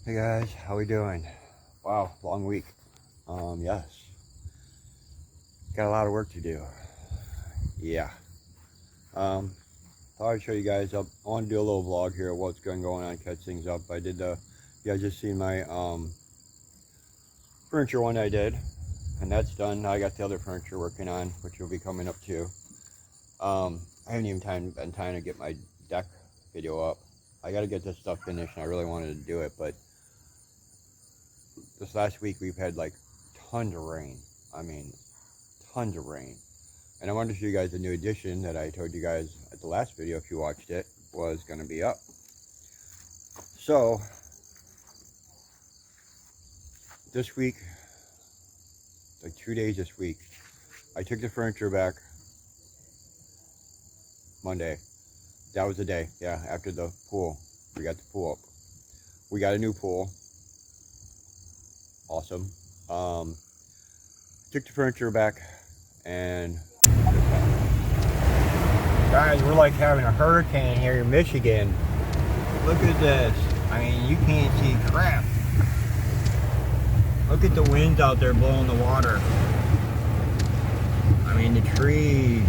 Hey guys, how we doing? Wow, long week. Yes. Got a lot of work to do. Yeah. Thought I'd show you guys up. I want to do a little vlog here of what's going on, catch things up. I did you guys just seen my furniture one I did, and that's done. Now I got the other furniture working on, which will be coming up too. I haven't even been time to get my deck video up. I got to get this stuff finished, and I really wanted to do it, but this last week we've had like tons of rain. I mean, tons of rain. And I wanted to show you guys the new addition that I told you guys at the last video, if you watched it, was going to be up. So, this week, like 2 days this week, I took the furniture back Monday. That was the day, yeah, after the pool. We got the pool up. We got a new pool. Awesome. Took the furniture back and guys, we're like having a hurricane here in Michigan. Look at this. I mean, you can't see crap. Look at the winds out there blowing the water. I mean, the trees.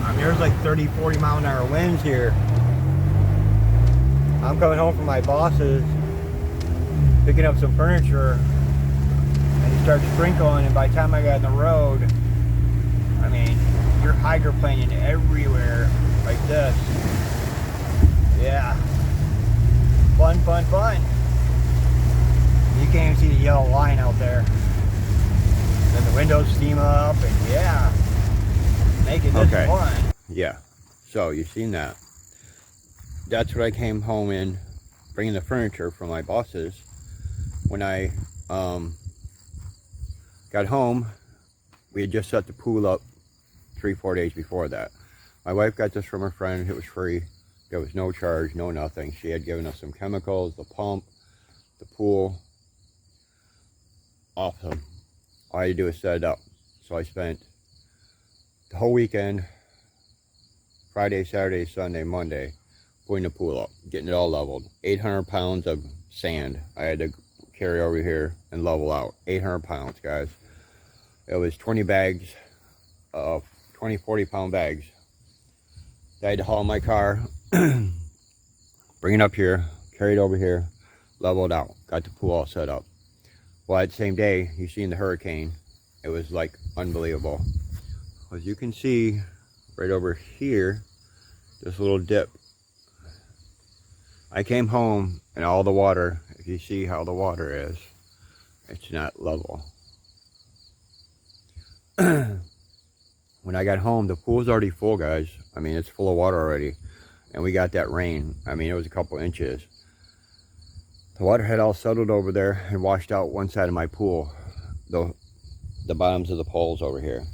I mean, there's like 30, 40 mile an hour winds here. I'm coming home from my boss's, picking up some furniture, and it starts sprinkling, and by the time I got on the road, I mean, you're hydroplaning everywhere like this. Yeah. Fun, fun, fun. You can't even see the yellow line out there. Then the windows steam up, and yeah, making this fun. Yeah. So, you've seen that. That's what I came home in, bringing the furniture from my boss's. When I got home, we had just set the pool up 3-4 days before that. My wife got this from her friend. It was free. There was no charge, no nothing. She had given us some chemicals, the pump, the pool. Awesome. All I had to do was set it up. So I spent the whole weekend, Friday, Saturday, Sunday, Monday, putting the pool up, getting it all leveled. 800 pounds of sand I had to carry over here and level out. 800 pounds, guys. It was 20 bags of 20, 40 pound bags. I had to haul in my car, bring it up here, carry it over here, level it out. Got the pool all set up. Well, that same day, you seen the hurricane. It was like unbelievable. As you can see, right over here, this little dip. I came home and all the water, if you see how the water is, it's not level. When I got home, the pool's already full, guys. I mean, it's full of water already. And we got that rain. I mean, it was a couple inches. The water had all settled over there and washed out one side of my pool. The bottoms of the poles over here.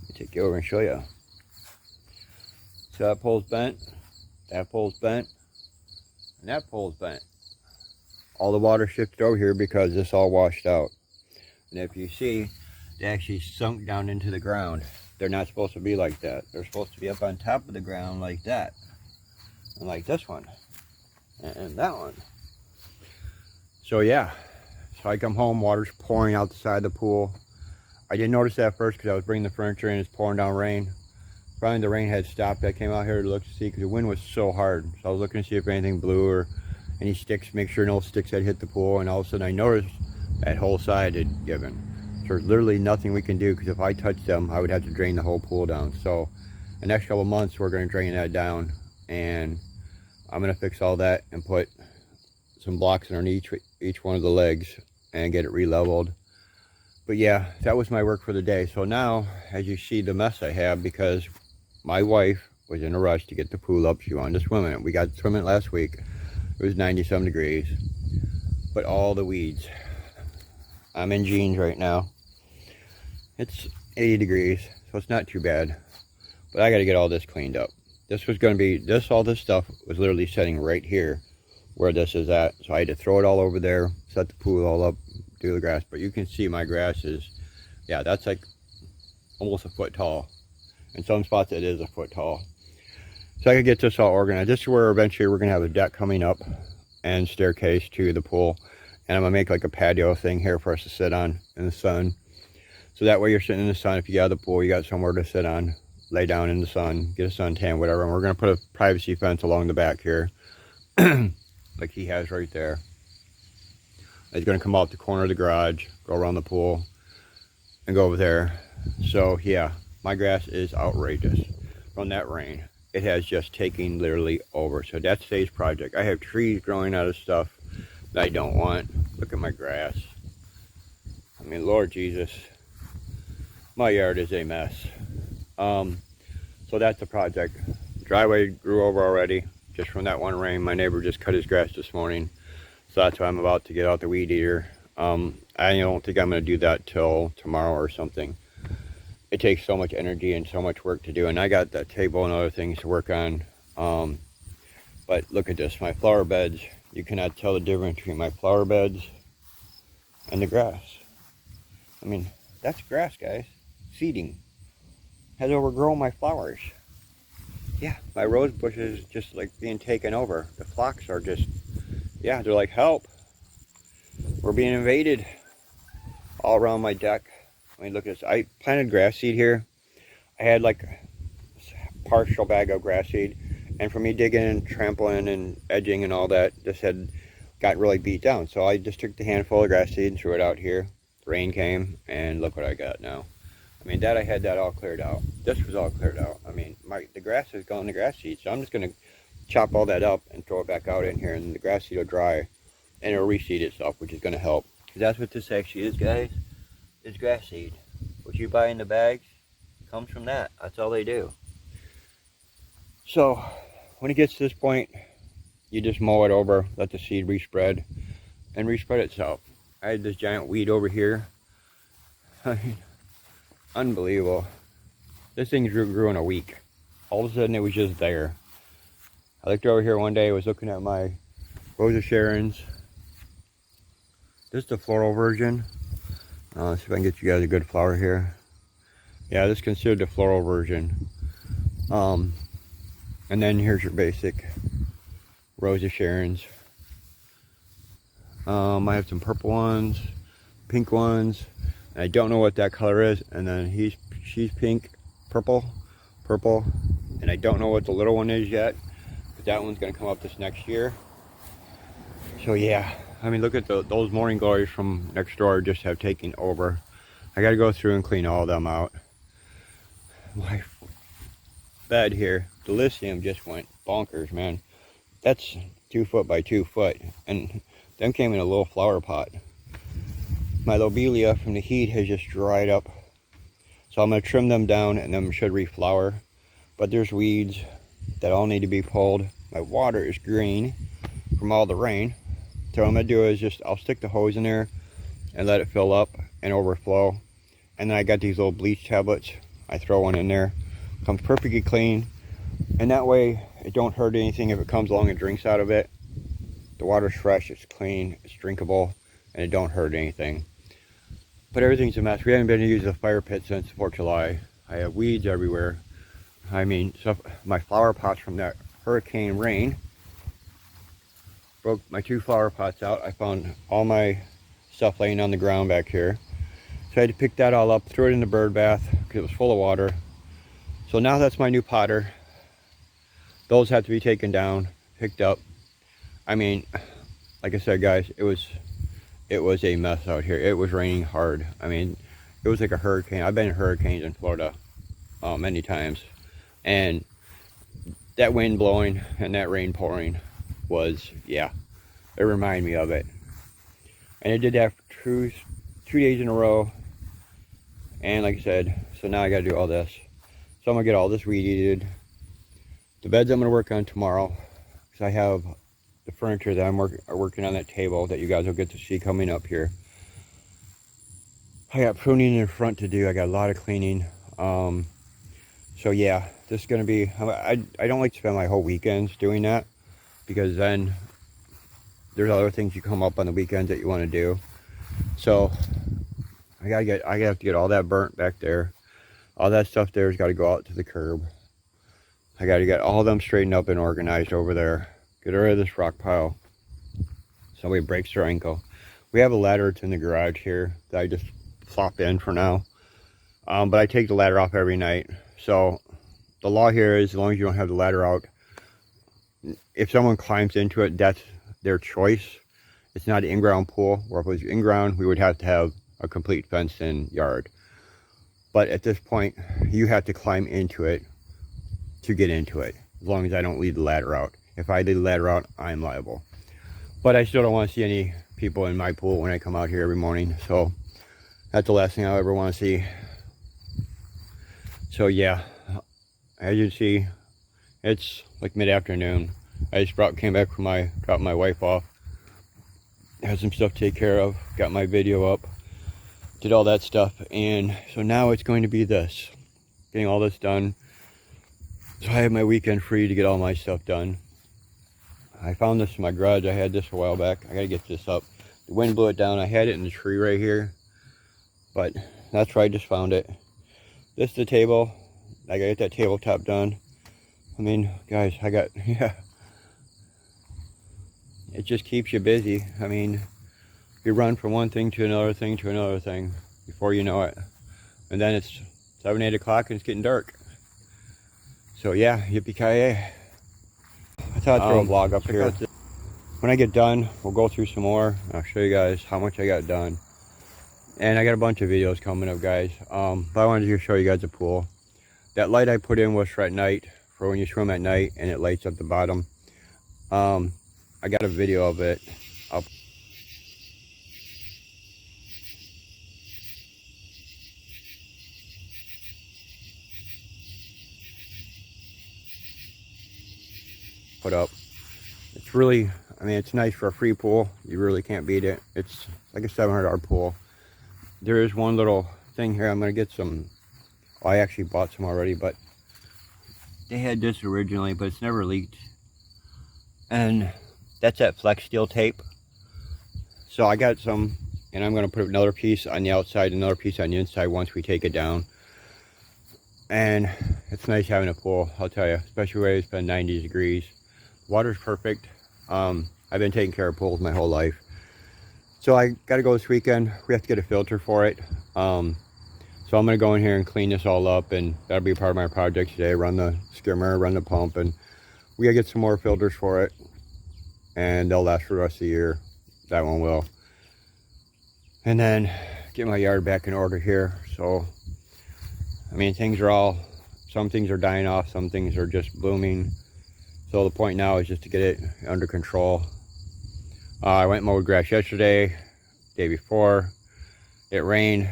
Let me take you over and show you. So that pole's bent, that pole's bent, and that pole's bent. All the water shifted over here because this all washed out. And if you see, they actually sunk down into the ground. They're not supposed to be like that. They're supposed to be up on top of the ground like that. And like this one. And that one. So yeah. So I come home, water's pouring out the side of the pool. I didn't notice that at first because I was bringing the furniture in, it's pouring down rain. Finally the rain had stopped. I came out here to look to see because the wind was so hard. So I was looking to see if anything blew or any sticks, make sure no sticks had hit the pool. And all of a sudden I noticed that whole side had given. So there's literally nothing we can do because if I touched them, I would have to drain the whole pool down. So the next couple months we're going to drain that down, and I'm going to fix all that and put some blocks underneath each one of the legs and get it re-leveled. But yeah, that was my work for the day. So now, as you see the mess I have, because my wife was in a rush to get the pool up. She wanted to swim in it. We got to swim in it last week. It was 90-some degrees. But all the weeds. I'm in jeans right now. It's 80 degrees, so it's not too bad. But I got to get all this cleaned up. This was going to be, all this stuff was literally setting right here where this is at. So I had to throw it all over there, set the pool all up, do the grass. But you can see my grass is, yeah, that's like almost a foot tall. In some spots it is a foot tall. So I could get this all organized. This is where eventually we're going to have a deck coming up and staircase to the pool. And I'm going to make like a patio thing here for us to sit on in the sun. So that way you're sitting in the sun. If you get out of the pool, you got somewhere to sit on, lay down in the sun, get a suntan, whatever. And we're going to put a privacy fence along the back here, like he has right there. He's going to come out the corner of the garage, go around the pool, and go over there. So yeah, my grass is outrageous from that rain. It has just taken literally over. So that's today's project. I have trees growing out of stuff that I don't want. Look at my grass. I mean, Lord Jesus, my yard is a mess. So that's the project. Driveway grew over already just from that one rain. My neighbor just cut his grass this morning. So that's why I'm about to get out the weed eater. I don't think I'm going to do that till tomorrow or something. It takes so much energy and so much work to do. And I got that table and other things to work on. But look at this, my flower beds. You cannot tell the difference between my flower beds and the grass. I mean, that's grass, guys. Seeding. Has overgrown my flowers. Yeah, my rose bushes just like being taken over. The phlox are just, yeah, they're like, help. We're being invaded all around my deck. I mean, look at this. I planted grass seed here. I had like a partial bag of grass seed. And for me digging and trampling and edging and all that, this had got really beat down. So I just took the handful of grass seed and threw it out here. Rain came, and look what I got now. I mean, I had that all cleared out. This was all cleared out. I mean, the grass is gone, the grass seed. So I'm just going to chop all that up and throw it back out in here. And the grass seed will dry, and it'll reseed itself, which is going to help. That's what this actually is, guys. It's grass seed. What you buy in the bags comes from that. That's all they do. So when it gets to this point, you just mow it over, let the seed respread, and respread itself. I had this giant weed over here. I mean, unbelievable. This thing grew in a week. All of a sudden it was just there. I looked over here one day, I was looking at my Rose of Sharon's. This is the floral version. Let's see if I can get you guys a good flower here. Yeah, this is considered the floral version. And then here's your basic Rose of Sharon's. I have some purple ones, pink ones. And I don't know what that color is. And then she's pink, purple, and I don't know what the little one is yet. But that one's gonna come up this next year. So yeah, I mean, look at those morning glories from next door just have taken over. I gotta go through and clean all of them out. My bed here, the Lycium just went bonkers, man. That's 2 foot by 2 foot, and them came in a little flower pot. My lobelia from the heat has just dried up, so I'm gonna trim them down and them should reflower. But there's weeds that all need to be pulled. My water is green from all the rain. So what I'm gonna do is I'll stick the hose in there and let it fill up and overflow. And then I got these little bleach tablets. I throw one in there, comes perfectly clean. And that way it don't hurt anything if it comes along and drinks out of it. The water's fresh, it's clean, it's drinkable, and it don't hurt anything. But everything's a mess. We haven't been using the fire pit since 4th of July. I have weeds everywhere. I mean, my flower pots from that hurricane rain broke my 2 flower pots out. I found all my stuff laying on the ground back here. So I had to pick that all up, throw it in the bird bath because it was full of water. So now that's my new potter. Those have to be taken down, picked up. I mean, like I said, guys, it was a mess out here. It was raining hard. I mean, it was like a hurricane. I've been in hurricanes in Florida many times. And that wind blowing and that rain pouring was, yeah, it reminded me of it. And I did that for two days in a row. And like I said, so now I got to do all this. So I'm going to get all this weed-eated. The beds I'm going to work on tomorrow. Because I have the furniture that I'm working on that table that you guys will get to see coming up here. I got pruning in front to do. I got a lot of cleaning. So yeah, this is going to be, I don't like to spend my whole weekends doing that, because then there's other things you come up on the weekends that you want to do. So I have to get all that burnt back there. All that stuff there's got to go out to the curb. I got to get all of them straightened up and organized over there. Get rid of this rock pile. Somebody breaks their ankle. We have a ladder that's in the garage here that I just flop in for now. But I take the ladder off every night. So the law here is, as long as you don't have the ladder out, if someone climbs into it, that's their choice. It's not an in-ground pool, or if it was in-ground, we would have to have a complete fenced-in yard. But at this point, you have to climb into it to get into it, as long as I don't leave the ladder out. If I leave the ladder out, I'm liable. But I still don't want to see any people in my pool when I come out here every morning. So that's the last thing I ever want to see. So yeah, as you see, it's like mid-afternoon. I just came back from dropped my wife off. Had some stuff to take care of, got my video up, did all that stuff, and so now it's going to be this, getting all this done. So I have my weekend free to get all my stuff done. I found this in my garage. I had this a while back. I gotta get this up. The wind blew it down. I had it in the tree right here, but that's where I just found it. This is the table. I gotta get that tabletop done. I mean, guys, yeah. It just keeps you busy. I mean, you run from one thing to another thing to another thing before you know it. And then it's 7, 8 o'clock and it's getting dark. So yeah, yippee-ki-yay. I thought I'd throw a vlog up here. When I get done, we'll go through some more. I'll show you guys how much I got done. And I got a bunch of videos coming up, guys. But I wanted to show you guys the pool. That light I put in was for at night, for when you swim at night and it lights up the bottom. I got a video of it. I'll put up. It's really, I mean, it's nice for a free pool. You really can't beat it. It's like a $700 pool. There is one little thing here. I'm gonna get some. Oh, I actually bought some already, but they had this originally, but it's never leaked. And that's that flex steel tape. So I got some, and I'm gonna put another piece on the outside, another piece on the inside once we take it down. And it's nice having a pool, I'll tell you, especially where it's been 90 degrees. Water's perfect. I've been taking care of pools my whole life. So I got to go this weekend. We have to get a filter for it. So I'm going to go in here and clean this all up, and that'll be part of my project today. Run the skimmer, run the pump, and we got to get some more filters for it. And they'll last for the rest of the year. That one will. And then get my yard back in order here. So, I mean, some things are dying off, some things are just blooming. So the point now is just to get it under control. I went and mowed grass yesterday, day before. It rained.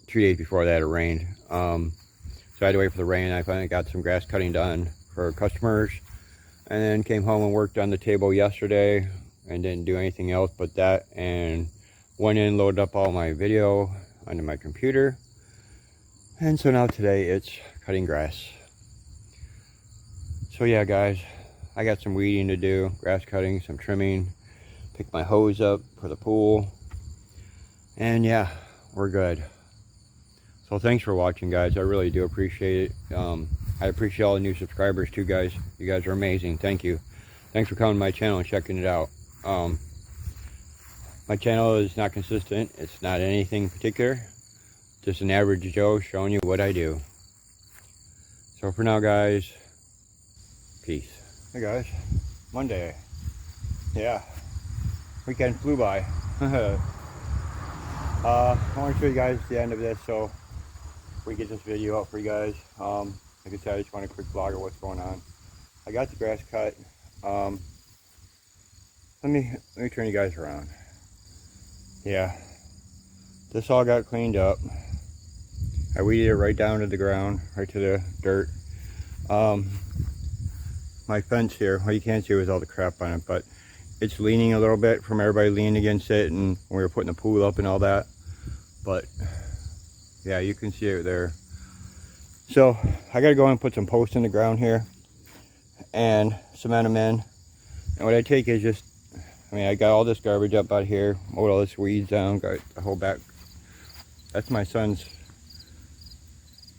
2 days before that it rained. So I had to wait for the rain. I finally got some grass cutting done for customers. And then came home and worked on the table yesterday and didn't do anything else but that. And went in, loaded up all my video onto my computer. And so now today it's cutting grass. So yeah, guys, I got some weeding to do, grass cutting, some trimming, pick my hose up for the pool, and yeah, we're good. So thanks for watching, guys. I really do appreciate it. I appreciate all the new subscribers too, guys. You guys are amazing. Thank you. Thanks for coming to my channel and checking it out. My channel is not consistent. It's not anything particular. Just an average Joe showing you what I do. So for now, guys, peace. Hey guys, Monday. Yeah, weekend flew by. I want to show you guys the end of this so we get this video up for you guys. Like I said, I just want a quick vlog of what's going on. I got the grass cut. Let me turn you guys around. Yeah, this all got cleaned up. I weeded it right down to the ground, right to the dirt. My fence here, well, you can't see with all the crap on it, but it's leaning a little bit from everybody leaning against it and when we were putting the pool up and all that. But yeah, you can see it there. So I gotta go and put some posts in the ground here and cement them in. And what I take is just, I got all this garbage up out here, mowed all this weeds down, got the whole back. That's my son's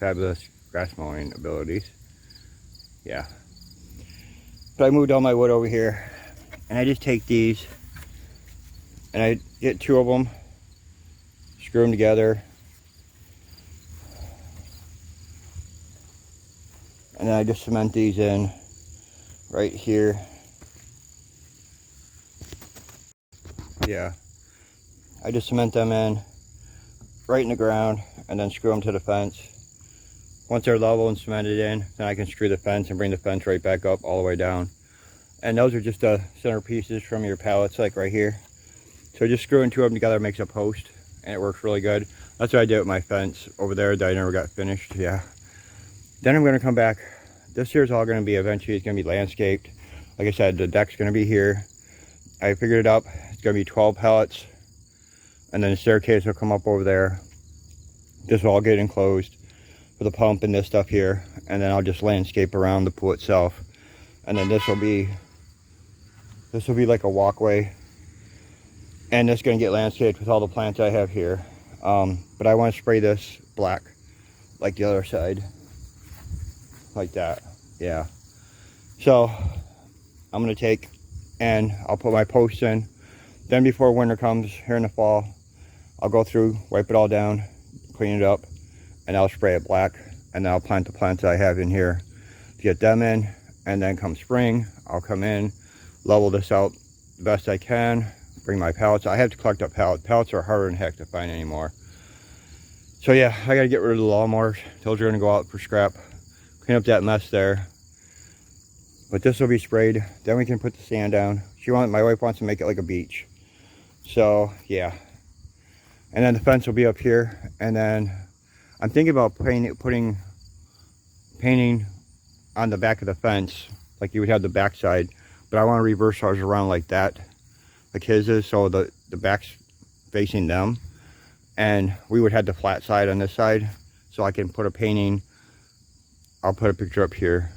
fabulous grass mowing abilities. Yeah. But I moved all my wood over here, and I just take these and I get 2 of them, screw them together, and then I just cement these in right here. Yeah, I just cement them in right in the ground and then screw them to the fence. Once they're level and cemented in, then I can screw the fence and bring the fence right back up all the way down. And those are just the center pieces from your pallets, like right here. So just screwing 2 of them together makes a post, and it works really good. That's what I did with my fence over there that I never got finished. Yeah. Then I'm gonna come back. This here's all gonna be eventually, it's gonna be landscaped. Like I said, the deck's gonna be here. I figured it up. It's gonna be 12 pallets, and then the staircase will come up over there. This will all get enclosed for the pump and this stuff here, and then I'll just landscape around the pool itself. And then this will be like a walkway, and it's gonna get landscaped with all the plants I have here. But I want to spray this black like the other side, like that. Yeah. So I'm gonna take and I'll put my posts in. Then before winter comes here in the fall, I'll go through, wipe it all down, clean it up, and I'll spray it black, and then I'll plant the plants I have in here to get them in. And then come spring, I'll come in, level this out the best I can, bring my pallets. I have to collect up pallets. Pallets are harder than heck to find anymore. So yeah, I gotta get rid of the lawnmowers. Those are gonna go out for scrap. Clean up that mess there. But this will be sprayed. Then we can put the sand down. My wife wants to make it like a beach. So yeah. And then the fence will be up here. And then I'm thinking about putting painting on the back of the fence, like you would have the back side. But I want to reverse ours around like that, like his is, so the back's facing them. And we would have the flat side on this side, so I can put a painting. I'll put a picture up here.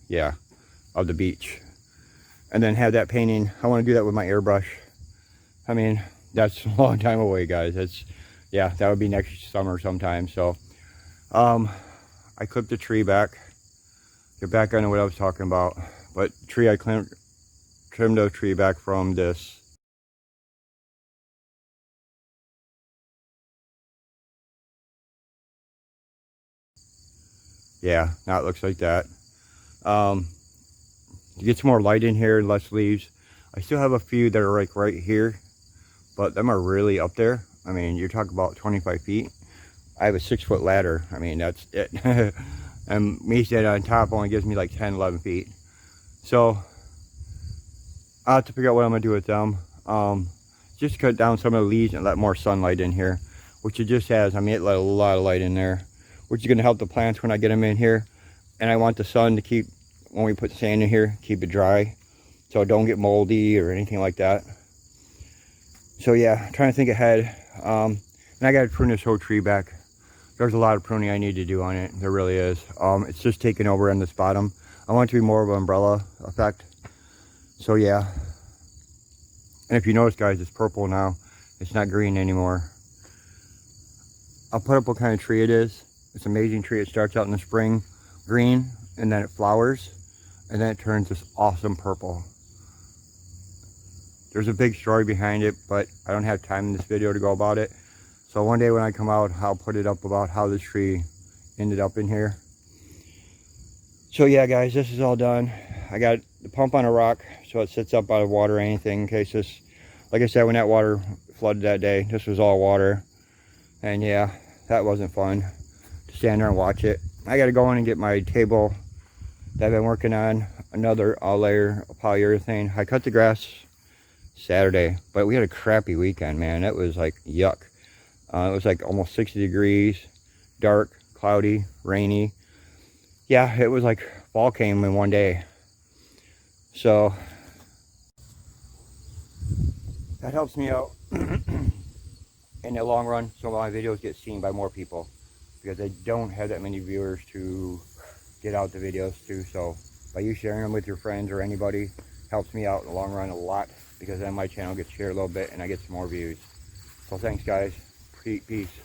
Yeah, of the beach. And then have that painting. I want to do that with my airbrush. I mean, that's a long time away, guys. Yeah, that would be next summer sometime. So I clipped the tree back. Get back on what I was talking about. But tree, I trimmed the tree back from this. Yeah, now it looks like that. To get some more light in here, less leaves. I still have a few that are like right here, but them are really up there. I mean, you're talking about 25 feet. I have a 6-foot ladder. I mean, that's it. And me standing on top only gives me like 10, 11 feet. So I'll have to figure out what I'm gonna do with them. Just cut down some of the leaves and let more sunlight in here, which it just has. I mean, it let a lot of light in there, which is gonna help the plants when I get them in here. And I want the sun to keep, when we put sand in here, keep it dry, so it don't get moldy or anything like that. So yeah, trying to think ahead. And I gotta prune this whole tree back. There's a lot of pruning I need to do on it. There really is. It's just taking over on this bottom. I want it to be more of an umbrella effect. So yeah. And if you notice, guys, it's purple now. It's not green anymore. I'll put up what kind of tree it is. It's an amazing tree. It starts out in the spring green, and then it flowers, and then it turns this awesome purple. There's a big story behind it, but I don't have time in this video to go about it. So one day when I come out, I'll put it up about how this tree ended up in here. So yeah, guys, this is all done. I got the pump on a rock, so it sits up out of water or anything in case this, like I said, when that water flooded that day, this was all water. And yeah, that wasn't fun to stand there and watch it. I got to go in and get my table that I've been working on, another layer of polyurethane. I cut the grass Saturday, but we had a crappy weekend, man. It was like yuck. It was like almost 60 degrees, dark, cloudy, rainy. Yeah, it was like fall came in one day. So that helps me out in the long run, so my videos get seen by more people, because I don't have that many viewers to get out the videos to. So by you sharing them with your friends or anybody helps me out in the long run a lot, because then my channel gets shared a little bit and I get some more views. So thanks, guys. Peace.